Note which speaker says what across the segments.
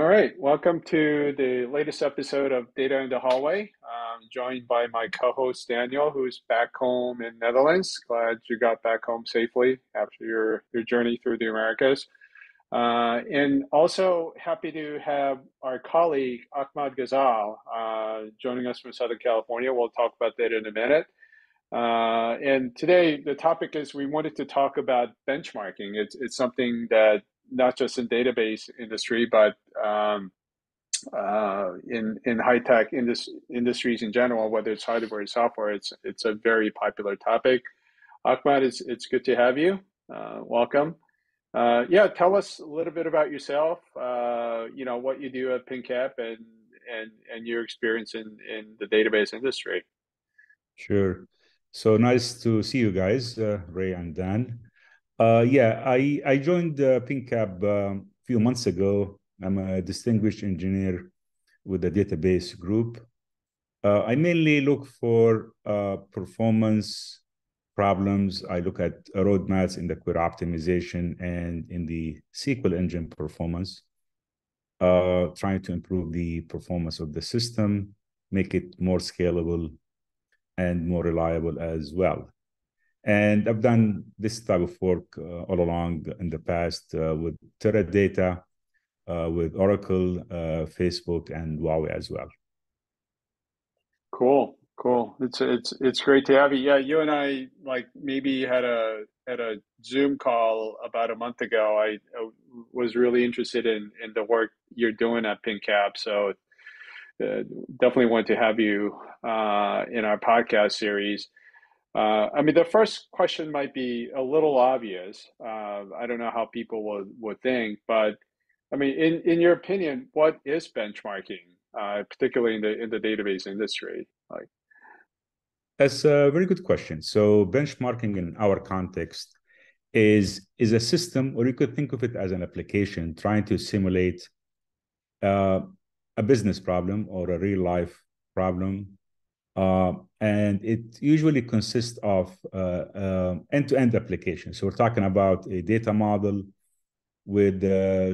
Speaker 1: All right, welcome to the latest episode of Data in the Hallway. I'm joined by my co-host Daniel, who's back home in Netherlands. Glad you got back home safely after your journey through the Americas. And also happy to have our colleague Ahmad Ghazal joining us from Southern California. We'll talk about that in a minute. And today the topic is we wanted to talk about benchmarking. It's something that not just in database industry, but in high tech industries in general, whether it's hardware or software, it's a very popular topic. Ahmad, it's good to have you. Welcome. Yeah, tell us a little bit about yourself. What you do at PingCAP and your experience in the database industry.
Speaker 2: Sure. So nice to see you guys, Ray and Dan. I joined PingCAP a few months ago. I'm a distinguished engineer with the database group. I mainly look for performance problems. I look at roadmaps in the query optimization and in the SQL engine performance, trying to improve the performance of the system, make it more scalable and more reliable as well. And I've done this type of work all along in the past with Teradata, with Oracle, Facebook, and Huawei as well.
Speaker 1: Cool. It's great to have you. Yeah, you and I maybe had a Zoom call about a month ago. I was really interested in the work you're doing at PingCAP, so definitely want to have you in our podcast series. The first question might be a little obvious. I don't know how people would think, but in your opinion, what is benchmarking, particularly in the database industry?
Speaker 2: That's a very good question. So benchmarking in our context is a system, or you could think of it as an application trying to simulate a business problem or a real life problem. And it usually consists of end-to-end application. So we're talking about a data model with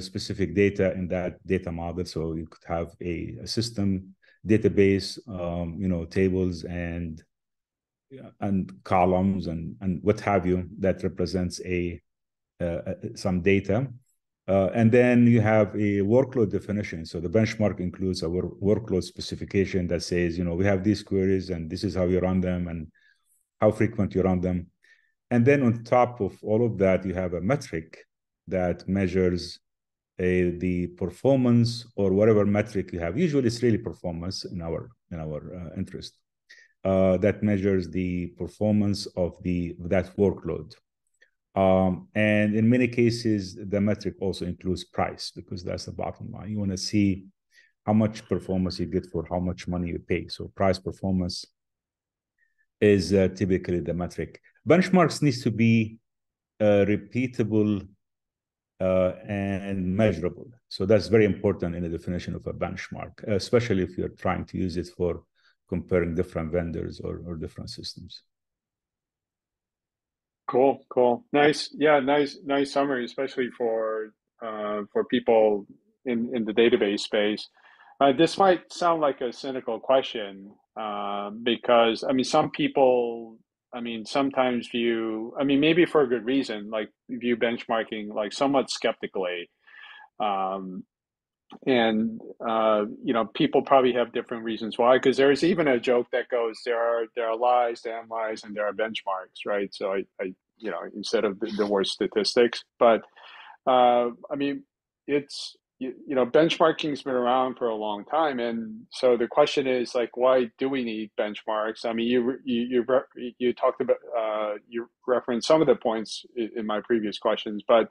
Speaker 2: specific data in that data model. So you could have a system database, tables and columns and what have you that represents some data. And then you have a workload definition. So the benchmark includes a workload specification that says, we have these queries and this is how you run them and how frequent you run them. And then on top of all of that, you have a metric that measures the performance or whatever metric you have. Usually it's really performance in our interest. That measures the performance of that workload. And in many cases, the metric also includes price because that's the bottom line. You want to see how much performance you get for how much money you pay. So price performance is typically the metric. Benchmarks needs to be repeatable and measurable. So that's very important in the definition of a benchmark, especially if you're trying to use it for comparing different vendors or different systems.
Speaker 1: Cool. Nice. Yeah, nice summary, especially for people in the database space. This might sound like a cynical question, because some people, sometimes view, maybe for a good reason, like view benchmarking like somewhat skeptically. Um, and people probably have different reasons why, because there's even a joke that goes, there are lies, damn lies, and there are benchmarks, right? So I instead of the word statistics, but it's benchmarking's been around for a long time, and so the question is like, why do we need benchmarks? You talked about you referenced some of the points in my previous questions, but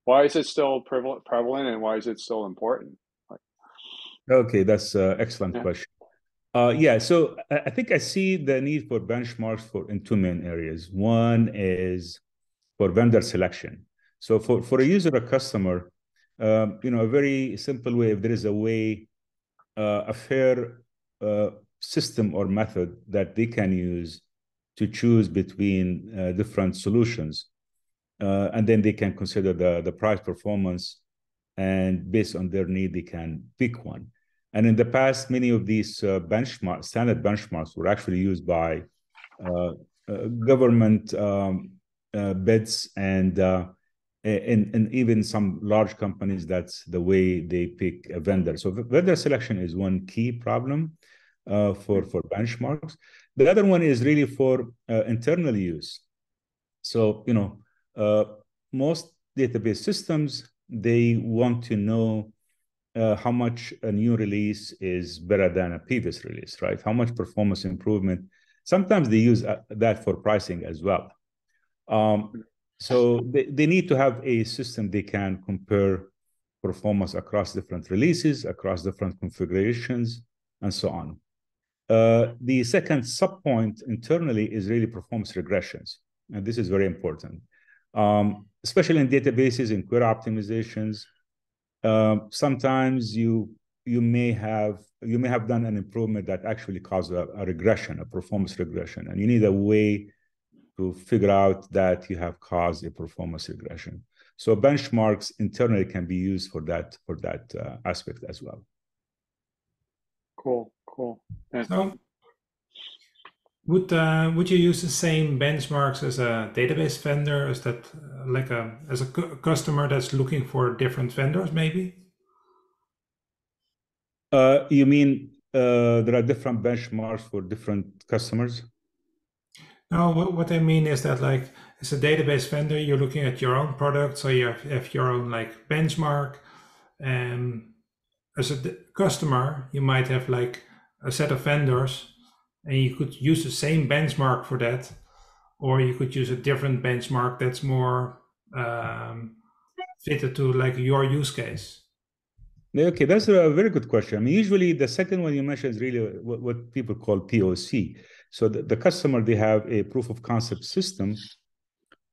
Speaker 1: why is it still prevalent and why is it still important?
Speaker 2: Okay, that's an excellent
Speaker 1: Yeah.
Speaker 2: question. So I think I see the need for benchmarks in two main areas. One is for vendor selection. So for a user or customer, a very simple way, if there is a way, a fair system or method that they can use to choose between different solutions, and then they can consider the price performance and based on their need, they can pick one. And in the past, many of these standard benchmarks were actually used by government bids and even some large companies. That's the way they pick a vendor. So vendor selection is one key problem for benchmarks. The other one is really for internal use. So, most database systems, they want to know how much a new release is better than a previous release, right? How much performance improvement. Sometimes they use that for pricing as well. So they need to have a system they can compare performance across different releases, across different configurations, and so on. The second subpoint internally is really performance regressions. And this is very important, especially in databases and query optimizations. Sometimes you may have done an improvement that actually caused a regression, a performance regression, and you need a way to figure out that you have caused a performance regression. So benchmarks internally can be used for that aspect as well.
Speaker 1: Cool. And
Speaker 3: so would you use the same benchmarks as a database vendor? Is that like as a customer that's looking for different vendors, maybe?
Speaker 2: You mean there are different benchmarks for different customers?
Speaker 3: No, what I mean is that, like, as a database vendor, you're looking at your own product, so you have your own like benchmark. And as a customer, you might have like a set of vendors, and you could use the same benchmark for that, or you could use a different benchmark that's more fitted to like your use case.
Speaker 2: Okay, that's a very good question. I mean, usually the second one you mentioned is really what people call POC. So the customer, they have a proof of concept system,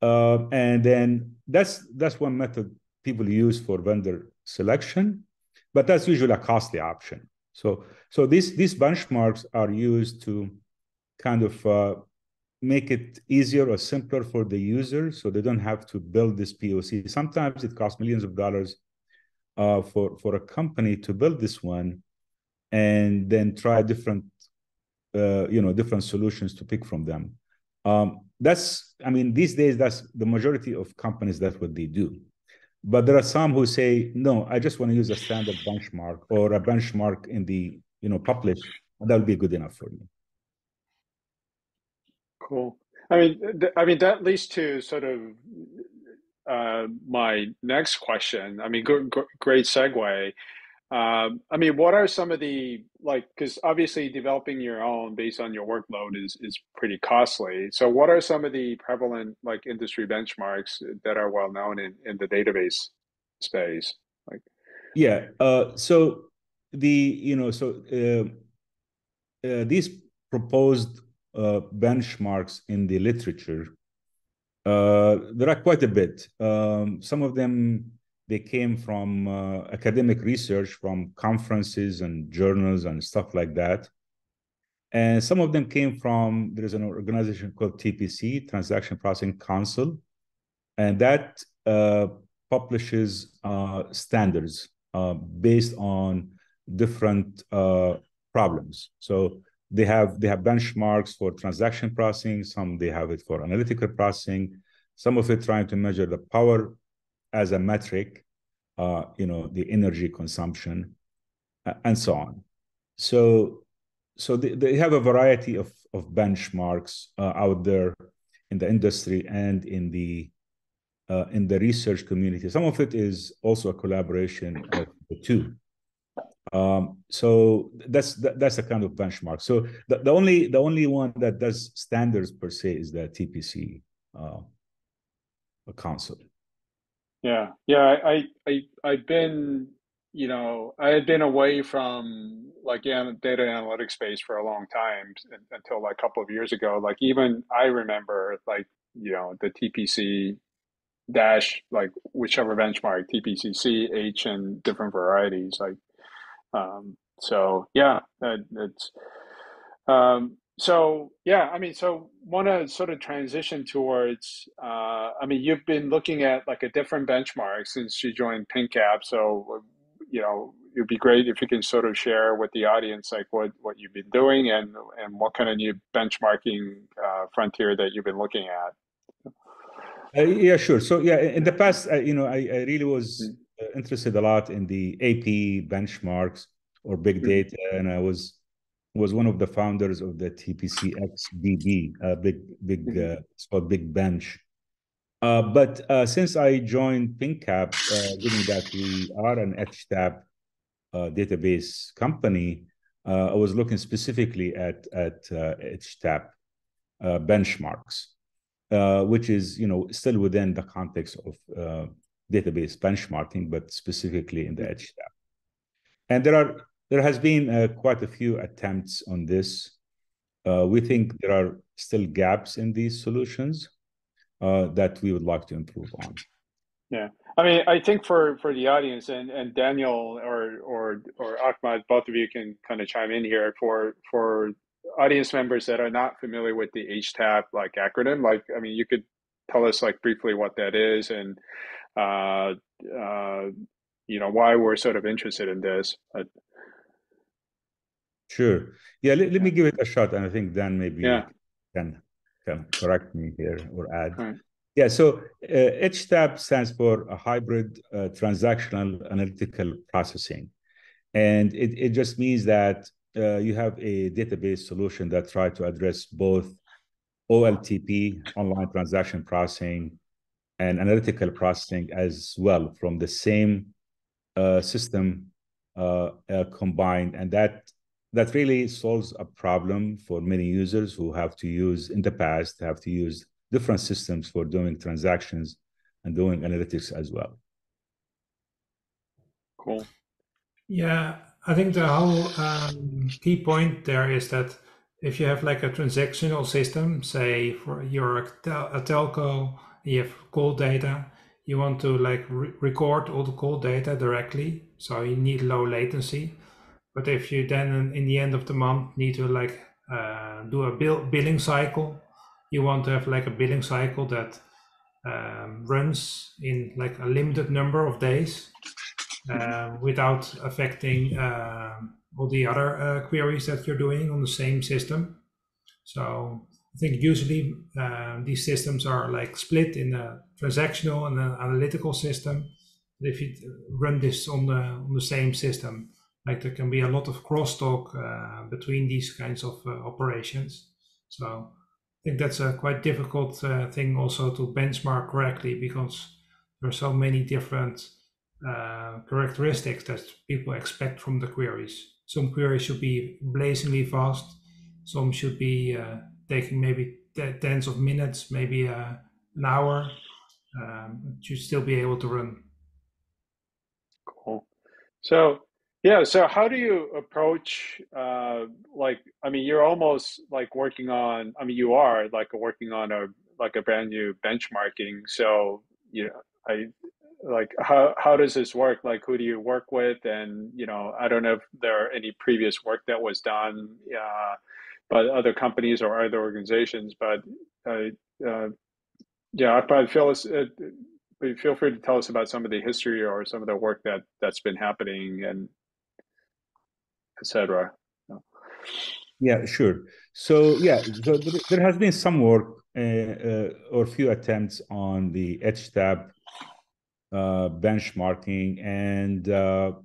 Speaker 2: and then that's one method people use for vendor selection, but that's usually a costly option. So these benchmarks are used to kind of make it easier or simpler for the user, so they don't have to build this POC. Sometimes it costs millions of dollars for a company to build this one, and then try different solutions to pick from them. These days, that's the majority of companies. That's what they do. But there are some who say, no, I just want to use a standard benchmark or a benchmark in the published, and that'll be good enough for me.
Speaker 1: cool. I mean that leads to sort of my next question. I mean, great segue. I mean, what are some of the, like, because obviously developing your own based on your workload is pretty costly. So what are some of the prevalent like industry benchmarks that are well known in the database space? Like,
Speaker 2: Yeah. So these proposed benchmarks in the literature, there are quite a bit. Some of them, they came from academic research, from conferences and journals and stuff like that. And some of them came from, there's an organization called TPC, Transaction Processing Council, and that publishes standards based on different problems. So they have benchmarks for transaction processing. Some they have it for analytical processing. Some of it trying to measure the power as a metric, the energy consumption, and so on. So they have a variety of benchmarks out there in the industry and in the research community. Some of it is also a collaboration of the two. So that's a kind of benchmark. So the only one that does standards per se is the TPC council.
Speaker 1: yeah, I've been, I had been away from like data analytics space for a long time until like a couple of years ago. Like even I remember like, the TPC dash, like whichever benchmark, TPCC, H, and different varieties. Like, so yeah, it's So yeah, I mean, so want to sort of transition towards. I mean, you've been looking at like a different benchmark since you joined PingCAP. So it'd be great if you can sort of share with the audience like what you've been doing and what kind of new benchmarking frontier that you've been looking at.
Speaker 2: Yeah, sure. So yeah, in the past, I really was
Speaker 1: Mm,
Speaker 2: interested a lot in the AP benchmarks or big
Speaker 1: mm,
Speaker 2: data, and I was one of the founders of the TPCX-DB,
Speaker 1: mm,
Speaker 2: it's called Big Bench. But since I joined PingCAP, given that we are an HTAP database company, I was looking specifically at HTAP benchmarks, which is still within the context of database benchmarking, but specifically in the
Speaker 1: mm.
Speaker 2: HTAP. And there has been quite a few attempts on this. We think there are still gaps in these solutions that we would like to improve on.
Speaker 1: Yeah, I mean, I think for the audience and Daniel or Ahmad, both of you can kind of chime in here for audience members that are not familiar with the HTAP like acronym. Like, I mean, you could tell us like briefly what that is and uh, uh, why we're sort of interested in this.
Speaker 2: Sure. Yeah, let
Speaker 1: Yeah,
Speaker 2: me give it a shot, and I think Dan
Speaker 1: yeah,
Speaker 2: maybe can can correct me here or add.
Speaker 1: all right.
Speaker 2: Yeah, so HTAP stands for a hybrid transactional analytical processing. And it just means that you have a database solution that try to address both OLTP, online transaction processing, and analytical processing as well from the same system combined. And that really solves a problem for many users who have to use, in the past, have to use different systems for doing transactions and doing analytics as well.
Speaker 1: Cool.
Speaker 3: Yeah, I think the whole key point there is that if you have like a transactional system, say for you're a telco, you have call data, you want to like record all the call data directly, so you need low latency. But if you then in the end of the month need to like do a billing cycle, you want to have like a billing cycle that runs in like a limited number of days without affecting all the other queries that you're doing on the same system. So I think usually these systems are like split in a transactional and an analytical system. If you run this on the same system, like there can be a lot of crosstalk between these kinds of operations. So I think that's a quite difficult thing also to benchmark correctly because there are so many different characteristics that people expect from the queries. Some queries should be blazingly fast. Some should be taking maybe tens of minutes, maybe an hour. Should still be able to run.
Speaker 1: Cool. So yeah, so how do you approach like I mean you're almost like working on I mean you are like working on a brand new benchmarking. So I like how does this work? Like who do you work with? And I don't know if there are any previous work that was done by other companies or other organizations, but uh, uh, yeah, but feel free to tell us about some of the history or some of the work that's been happening and etc.
Speaker 2: Yeah, sure. So yeah, so there has been some work or few attempts on the HTAP benchmarking, and a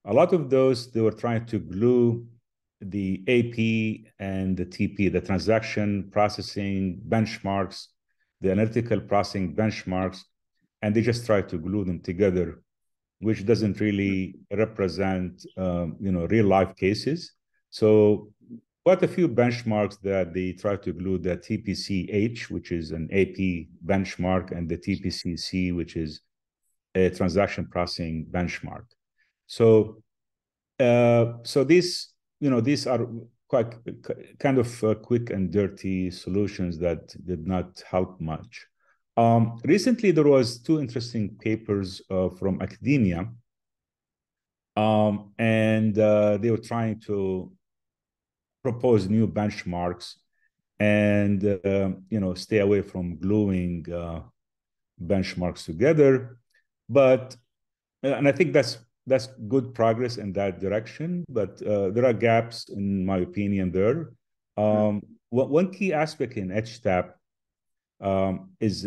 Speaker 2: lot of those they were trying to glue the AP and the TP, the transaction processing benchmarks, the analytical processing benchmarks, and they just try to glue them together, which doesn't really represent real life cases. So quite a few benchmarks that they try to glue the TPCH, which is an AP benchmark, and the TPCC, which is a transaction processing benchmark. So these are quite kind of quick and dirty solutions that did not help much. Recently, there was two interesting papers from academia, and they were trying to propose new benchmarks and stay away from gluing benchmarks together. But and I think that's good progress in that direction. But there are gaps, in my opinion. There, one key aspect in HTAP is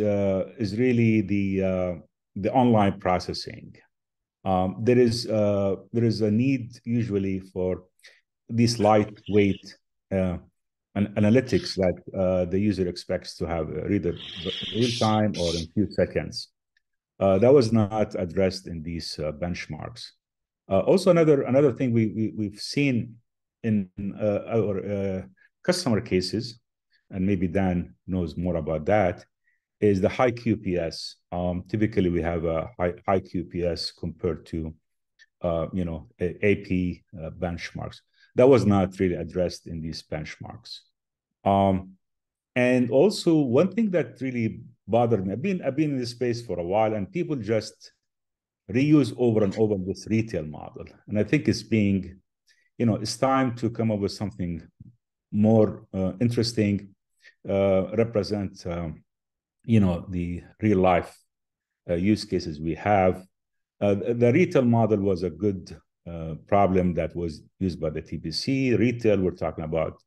Speaker 2: really the online processing. There is a need usually for these lightweight analytics that the user expects to have either real time or in few seconds. That was not addressed in these benchmarks. Also, another thing we've seen in our customer cases, and maybe Dan knows more about that, is the high QPS. Typically, we have a high QPS compared to AP benchmarks. That was not really addressed in these benchmarks. And also, one thing that really bothered me, I've been in this space for a while, and people just reuse over and over this retail model. And I think it's time to come up with something more interesting, represent, the real life use cases we have. The retail model was a good problem that was used by the TBC. Retail, we're talking about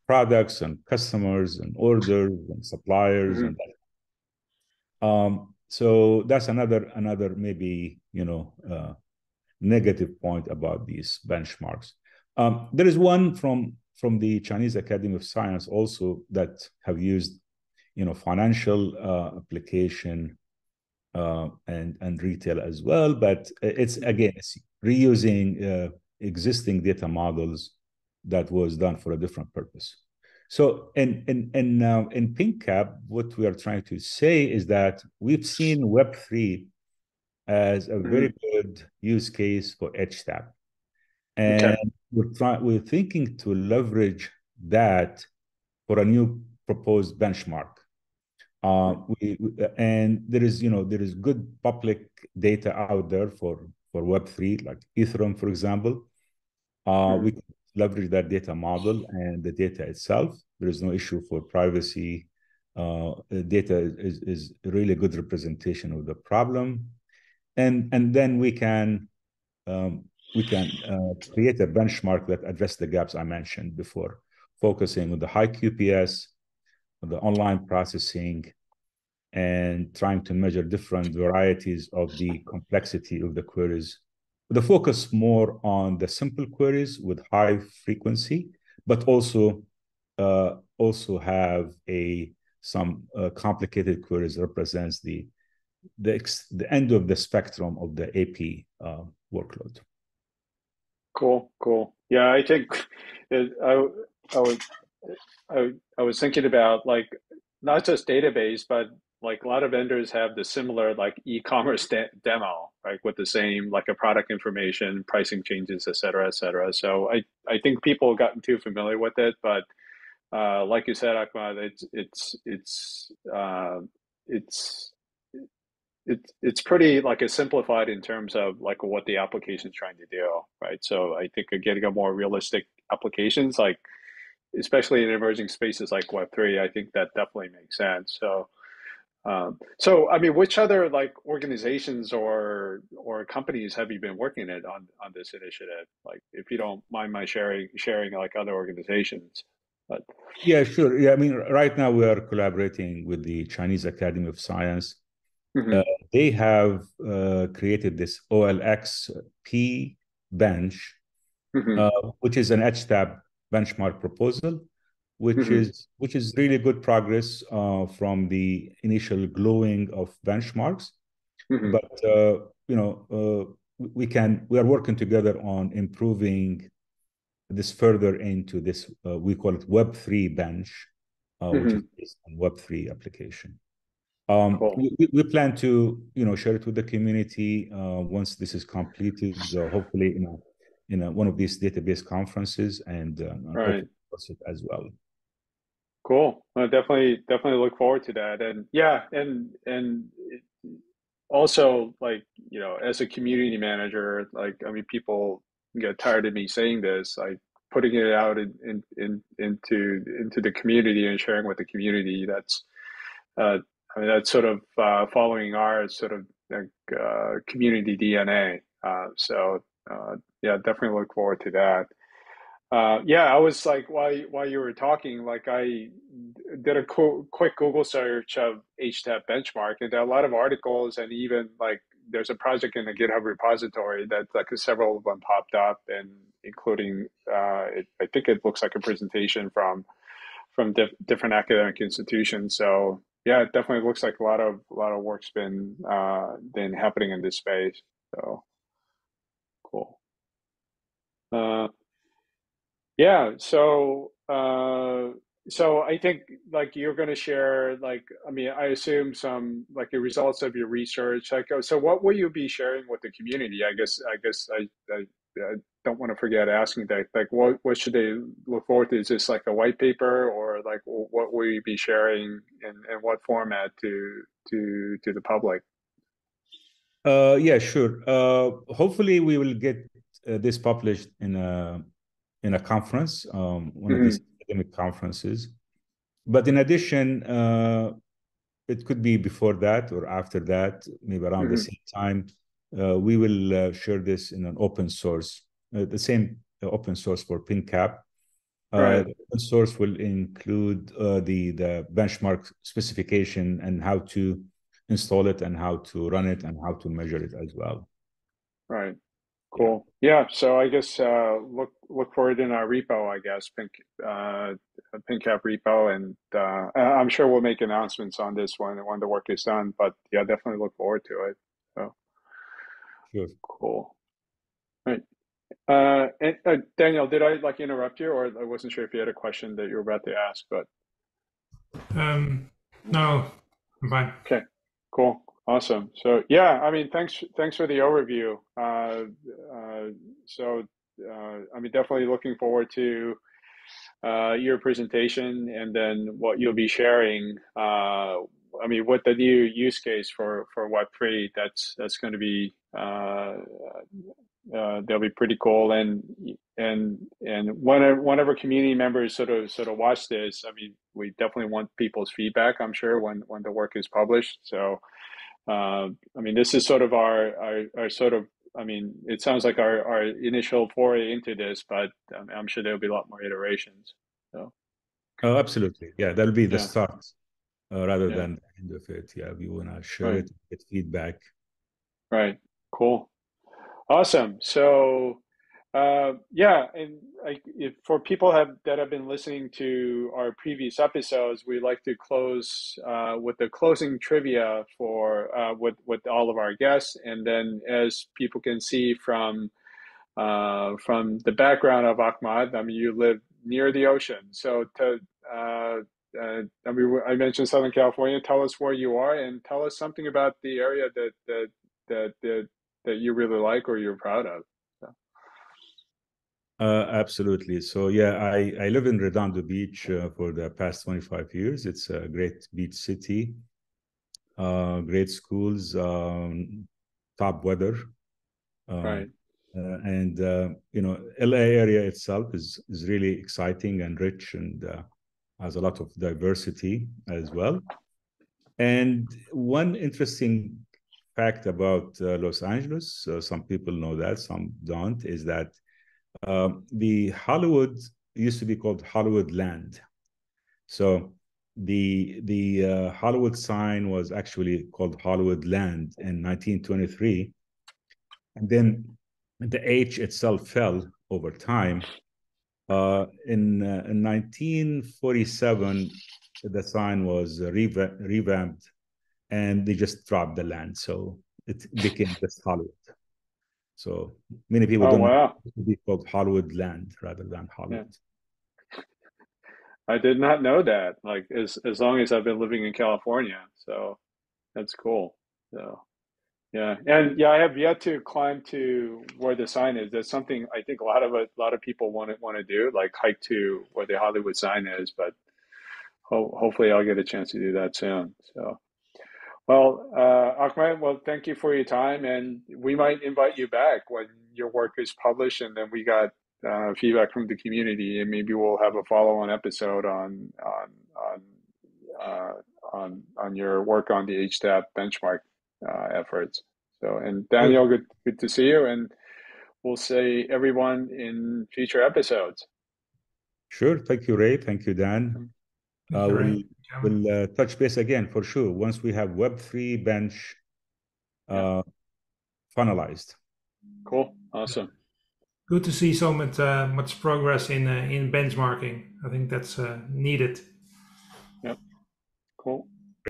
Speaker 2: products and customers and orders and suppliers and that. So that's another maybe negative point about these benchmarks. There is one from the Chinese Academy of Science also that have used financial application and retail as well, but it's reusing existing data models that was done for a different purpose. So in PingCAP, what we are trying to say is that we've seen Web3 as a very good use case for HTAP, and we're thinking to leverage that for a new proposed benchmark. And there is good public data out there for Web3, like Ethereum, for example. We can leverage that data model and the data itself. There is no issue for privacy. Data is a really good representation of the problem, and then we can create a benchmark that addresses the gaps I mentioned before, focusing on the high QPS, on the online processing, and trying to measure different varieties of the complexity of the queries. The focus more on the simple queries with high frequency, but also have some complicated queries represents the end of the spectrum of the AP workload.
Speaker 1: Cool. Yeah, I think I was thinking about like not just database, but like a lot of vendors have the similar like e-commerce demo, right? With the same like a product information, pricing changes, et cetera, et cetera. So I think people have gotten too familiar with it, but like you said, Ahmad, it's pretty like a simplified in terms of like what the application is trying to do, right? So I think getting a more realistic applications, like especially in emerging spaces like Web3, I think that definitely makes sense. So I mean, which other like organizations or companies have you been working at on this initiative? Like, if you don't mind my sharing like other organizations, but
Speaker 2: yeah, sure. Yeah, I mean, right now we are collaborating with the Chinese Academy of Science. They have created this OLXP bench, which is an HTAP benchmark proposal, which is really good progress from the initial gluing of benchmarks. But we are working together on improving this further into this we call it Web3 bench, which is based on Web3 application.
Speaker 1: Cool.
Speaker 2: We plan to share it with the community once this is completed, hopefully in one of these database conferences, and
Speaker 1: Right.
Speaker 2: open it as well.
Speaker 1: Cool. I definitely look forward to that. And yeah, and also like, as a community manager, like, I mean, people get tired of me saying this. putting it out into the community and sharing with the community. That's I mean, that's sort of following our sort of like, community DNA. Yeah, definitely look forward to that. Yeah, I was like, while you were talking, like I did a quick Google search of HTAP benchmark, and there are a lot of articles, and even like there's a project in the GitHub repository that like several of them popped up, and including I think it looks like a presentation from different academic institutions. So yeah, it definitely looks like a lot of work's been happening in this space. So cool. Yeah, so I think like you're going to share like I mean I assume some like the results of your research. Like so, what will you be sharing with the community? I don't want to forget asking that. Like what should they look forward to? Is this like a white paper or like what will you be sharing in what format to the public?
Speaker 2: Yeah, sure. Hopefully, we will get this published in a conference, one of these
Speaker 1: Hmm.
Speaker 2: academic conferences. But in addition, it could be before that or after that, maybe around the
Speaker 1: Hmm.
Speaker 2: same time. We will share this in an open source, the same open source for PingCAP.
Speaker 1: Right.
Speaker 2: The open source will include the benchmark specification and how to install it and how to run it and how to measure it as well.
Speaker 1: Right.
Speaker 2: Yeah.
Speaker 1: Cool. Yeah. So I guess look for it in our repo. I guess uh, PingCAP repo, and I'm sure we'll make announcements on this when the work is done. But yeah, definitely look forward to it. So
Speaker 2: Sure.
Speaker 1: cool. Right. And Daniel, did I like interrupt you, or I wasn't sure if you had a question that you were about to ask, but
Speaker 3: No, I'm fine.
Speaker 1: okay, cool, awesome. So yeah, I mean, thanks for the overview. So I mean, definitely looking forward to your presentation and then what you'll be sharing. I mean, with the new use case for Web3, that's going to be that'll be pretty cool. And whenever community members sort of watch this, I mean, we definitely want people's feedback. I'm sure when the work is published. So I mean, this is sort of our sort of. I mean, it sounds like our initial foray into this, but I'm sure there'll be a lot more iterations. So
Speaker 2: Oh, absolutely. Yeah, that'll be the
Speaker 1: yeah,
Speaker 2: start rather
Speaker 1: yeah,
Speaker 2: than the end of it. Yeah, we want to share
Speaker 1: right,
Speaker 2: it, get feedback.
Speaker 1: right, cool. Awesome. So, yeah, and like if for people that have been listening to our previous episodes, we like to close with the closing trivia for with all of our guests, and then as people can see from the background of Ahmad, I mean, you live near the ocean, so I mean, I mentioned Southern California. Tell us where you are, and tell us something about the area that that you really like or you're proud of. So,
Speaker 2: Absolutely. So yeah, I live in Redondo Beach for the past 25 years. It's a great beach city, great schools, top weather. Um,
Speaker 1: right.
Speaker 2: and you know, LA area itself is really exciting and rich and has a lot of diversity as well. And one interesting fact about Los Angeles, some people know that, some don't, is that the Hollywood used to be called Hollywood Land. So the Hollywood sign was actually called Hollywood Land in 1923, and then the H itself fell over time. In 1947, the sign was revamped, and they just dropped the land, so it became just Hollywood. So many people
Speaker 1: Oh
Speaker 2: don't know
Speaker 1: wow.
Speaker 2: it would be called Hollywood Land rather than
Speaker 1: Yeah.
Speaker 2: Hollywood.
Speaker 1: I did not know that. Like as long as I've been living in California, so that's cool. So yeah, and yeah, I have yet to climb to where the sign is. That's something I think a lot of people want to do, like hike to where the Hollywood sign is. But hopefully, I'll get a chance to do that soon. So well, Ahmed, well, thank you for your time, and we might invite you back when your work is published, and then we got feedback from the community, and maybe we'll have a follow-on episode on your work on the HTAP benchmark efforts. So, and Daniel, good to see you, and we'll see everyone in future episodes.
Speaker 2: Sure. Thank you, Ray. Thank you, Dan. We'll touch base again for sure once we have Web3 bench finalized.
Speaker 1: Cool. Awesome.
Speaker 3: Good to see so much progress in benchmarking. I think that's needed.
Speaker 1: Yep. Cool.